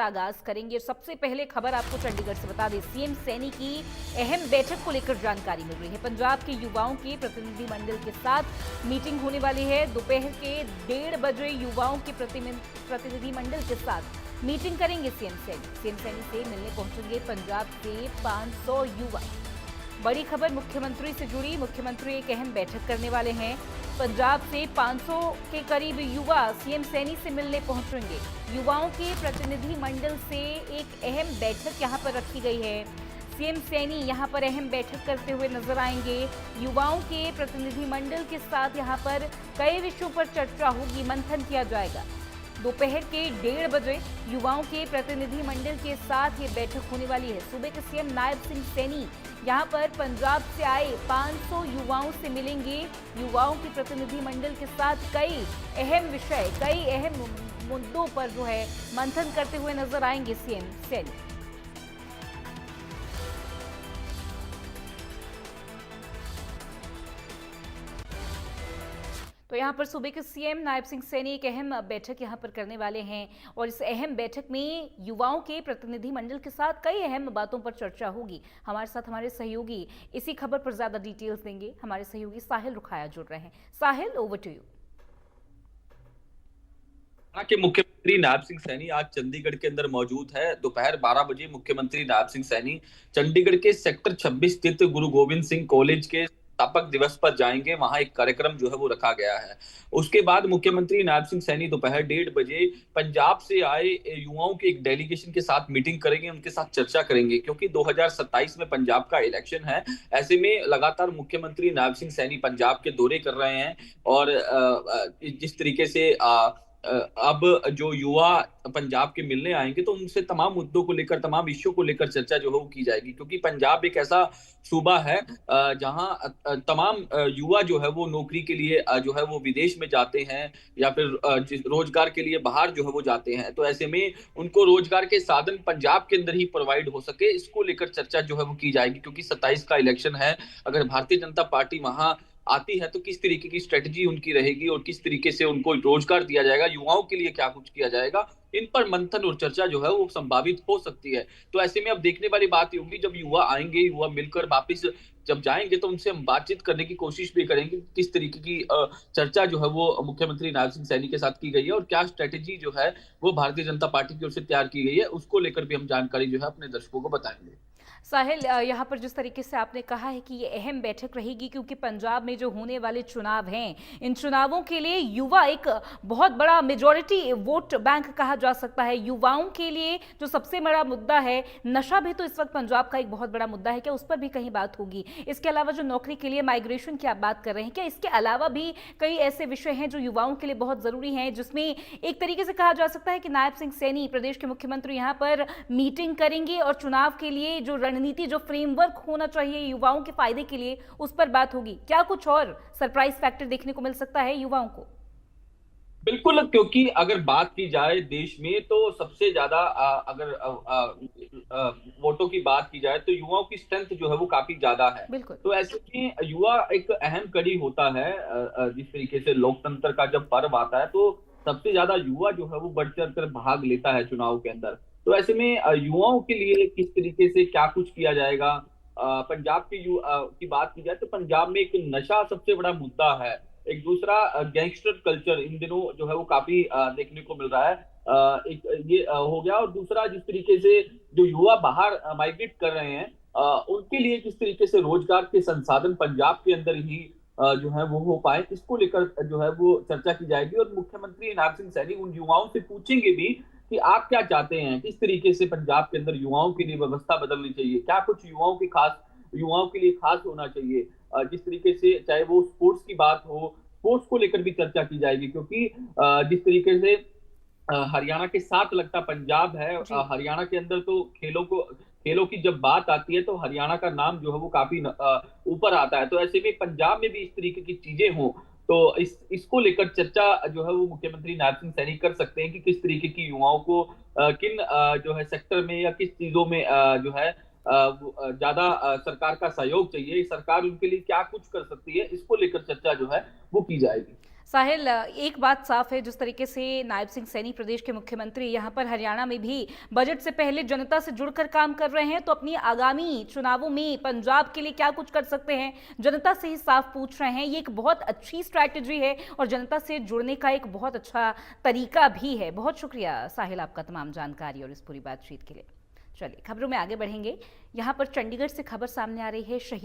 आगाज करेंगे। सबसे पहले खबर आपको चंडीगढ़ से बता दें, सीएम सैनी की अहम बैठक को लेकर जानकारी मिल रही है। पंजाब के युवाओं के प्रतिनिधिमंडल के साथ मीटिंग होने वाली है। दोपहर के 1:30 बजे युवाओं के प्रतिनिधिमंडल के साथ मीटिंग करेंगे सीएम सैनी। सीएम सैनी से मिलने पहुंचेंगे पंजाब के 500 युवा। बड़ी खबर मुख्यमंत्री से जुड़ी, मुख्यमंत्री एक अहम बैठक करने वाले हैं। पंजाब से 500 के करीब युवा सीएम सैनी से मिलने पहुंचेंगे। युवाओं के प्रतिनिधि मंडल से एक अहम बैठक यहां पर रखी गई है। सीएम सैनी यहां पर अहम बैठक करते हुए नजर आएंगे। युवाओं के प्रतिनिधि मंडल के साथ यहां पर कई विषयों पर चर्चा होगी, मंथन किया जाएगा। दोपहर के 1:30 बजे युवाओं के प्रतिनिधि मंडल के साथ ये बैठक होने वाली है। सूबे के सीएम नायब सिंह सैनी यहां पर पंजाब से आए 500 युवाओं से मिलेंगे। युवाओं के प्रतिनिधि मंडल के साथ कई अहम विषय, कई अहम मुद्दों पर जो है मंथन करते हुए नजर आएंगे सीएम सैनी। तो यहाँ पर सूबे के सीएम नायब सिंह सैनी एक अहम बैठक यहाँ पर करने वाले हैं और इस अहम बैठक में युवाओं के प्रतिनिधि मंडल के साथ कई अहम बातों पर चर्चा होगी। हमारे साथ हमारे सहयोगी इसी खबर पर ज्यादा डिटेल्स देंगे। हमारे सहयोगी साहिल रुखाया जुड़ रहे हैं। साहिल, ओवर टू यू। के मुख्यमंत्री नायब सिंह सैनी आज चंडीगढ़ के अंदर मौजूद है। दोपहर 12 बजे मुख्यमंत्री नायब सिंह सैनी चंडीगढ़ के सेक्टर 26 स्थित गुरु गोविंद सिंह कॉलेज के स्थापक दिवस पर जाएंगे। वहां एक कार्यक्रम जो है वो रखा गया है। उसके बाद मुख्यमंत्री नायब सिंह सैनी दोपहर 1:30 बजे पंजाब से आए युवाओं के एक डेलीगेशन के साथ मीटिंग करेंगे, उनके साथ चर्चा करेंगे, क्योंकि 2027 में पंजाब का इलेक्शन है। ऐसे में लगातार मुख्यमंत्री नायब सिंह सैनी पंजाब के दौरे कर रहे हैं और जिस तरीके से अब जो युवा पंजाब के मिलने आएंगे तो उनसे तमाम मुद्दों को लेकर, तमाम इश्यू को लेकर चर्चा जो है वो की जाएगी, क्योंकि पंजाब एक ऐसा सूबा है जहां तमाम युवा जो है वो नौकरी के लिए जो है वो विदेश में जाते हैं या फिर रोजगार के लिए बाहर जो है वो जाते हैं। तो ऐसे में उनको रोजगार के साधन पंजाब के अंदर ही प्रोवाइड हो सके, इसको लेकर चर्चा जो है वो की जाएगी, क्योंकि 27 का इलेक्शन है। अगर भारतीय जनता पार्टी वहां आती है तो किस तरीके की स्ट्रेटजी उनकी रहेगी और किस तरीके से उनको रोजगार दिया जाएगा, युवाओं के लिए क्या कुछ किया जाएगा, इन पर मंथन और चर्चा जो है वो संभावित हो सकती है। तो ऐसे में अब देखने वाली बात ये होगी, जब युवा आएंगे, युवा मिलकर वापिस जब जाएंगे तो उनसे हम बातचीत करने की कोशिश भी करेंगे। किस तरीके की चर्चा जो है वो मुख्यमंत्री नायब सिंह सैनी के साथ की गई है और क्या स्ट्रेटेजी जो है वो भारतीय जनता पार्टी की ओर से तैयार की गई है, उसको लेकर भी हम जानकारी जो है अपने दर्शकों को बताएंगे। साहिल, यहाँ पर जिस तरीके से आपने कहा है कि ये अहम बैठक रहेगी, क्योंकि पंजाब में जो होने वाले चुनाव हैं, इन चुनावों के लिए युवा एक बहुत बड़ा मेजॉरिटी वोट बैंक कहा जा सकता है। युवाओं के लिए जो सबसे बड़ा मुद्दा है, नशा भी तो इस वक्त पंजाब का एक बहुत बड़ा मुद्दा है। क्या उस पर भी कहीं बात होगी? इसके अलावा जो नौकरी के लिए माइग्रेशन की आप बात कर रहे हैं, क्या इसके अलावा भी कई ऐसे विषय हैं जो युवाओं के लिए बहुत जरूरी हैं, जिसमें एक तरीके से कहा जा सकता है कि नायब सिंह सैनी, प्रदेश के मुख्यमंत्री, यहाँ पर मीटिंग करेंगे और चुनाव के लिए जो रणनीति, जो फ्रेमवर्क होना चाहिए युवाओं के फायदे के लिए, उस पर बात होगी? क्या कुछ और सरप्राइज फैक्टर देखने को मिल सकता है युवाओं को? बिल्कुल, क्योंकि अगर बात की जाए देश में तो सबसे ज्यादा अगर वोटों की बात की जाए तो युवाओं की स्ट्रेंथ जो है वो काफी ज्यादा है। बिल्कुल। तो ऐसे में युवा एक अहम कड़ी होता है। जिस तरीके से लोकतंत्र का जब पर्व आता है तो सबसे ज्यादा युवा जो है वो बढ़ चढ़ कर भाग लेता है चुनाव के अंदर। तो ऐसे में युवाओं के लिए किस तरीके से क्या कुछ किया जाएगा। पंजाब की बात की जाए तो पंजाब में एक नशा सबसे बड़ा मुद्दा है। एक दूसरा गैंगस्टर कल्चर इन दिनों जो है वो काफी देखने को मिल रहा है। एक ये हो गया, और दूसरा जिस तरीके से जो युवा बाहर माइग्रेट कर रहे हैं उनके लिए किस तरीके से रोजगार के संसाधन पंजाब के अंदर ही जो है वो हो पाए, इसको लेकर जो है वो चर्चा की जाएगी। और मुख्यमंत्री नायब सिंह सैनी उन युवाओं से पूछेंगे भी कि आप क्या चाहते हैं, किस तरीके से पंजाब के अंदर युवाओं के लिए व्यवस्था बदलनी चाहिए, क्या कुछ युवाओं के लिए खास होना चाहिए। जिस तरीके से चाहे वो स्पोर्ट्स की बात हो, स्पोर्ट्स को लेकर भी चर्चा की जाएगी, क्योंकि जिस तरीके से हरियाणा के साथ लगता पंजाब है, हरियाणा के अंदर तो खेलों की जब बात आती है तो हरियाणा का नाम जो है वो काफी ऊपर आता है। तो ऐसे में पंजाब में भी इस तरीके की चीजें हों तो इसको लेकर चर्चा जो है वो मुख्यमंत्री नायब सिंह सैनी कर सकते हैं कि किस तरीके की युवाओं को किन जो है सेक्टर में या किस चीजों में जो है ज्यादा सरकार का सहयोग चाहिए, सरकार उनके लिए क्या कुछ कर सकती है, इसको लेकर चर्चा जो है वो की जाएगी। साहिल, एक बात साफ है, जिस तरीके से नायब सिंह सैनी प्रदेश के मुख्यमंत्री यहाँ पर हरियाणा में भी बजट से पहले जनता से जुड़कर काम कर रहे हैं, तो अपनी आगामी चुनावों में पंजाब के लिए क्या कुछ कर सकते हैं जनता से ही साफ पूछ रहे हैं। ये एक बहुत अच्छी स्ट्रैटेजी है और जनता से जुड़ने का एक बहुत अच्छा तरीका भी है। बहुत शुक्रिया साहिल आपका तमाम जानकारी और इस पूरी बातचीत के लिए। चलिए खबरों में आगे बढ़ेंगे। यहाँ पर चंडीगढ़ से खबर सामने आ रही है। शहीदों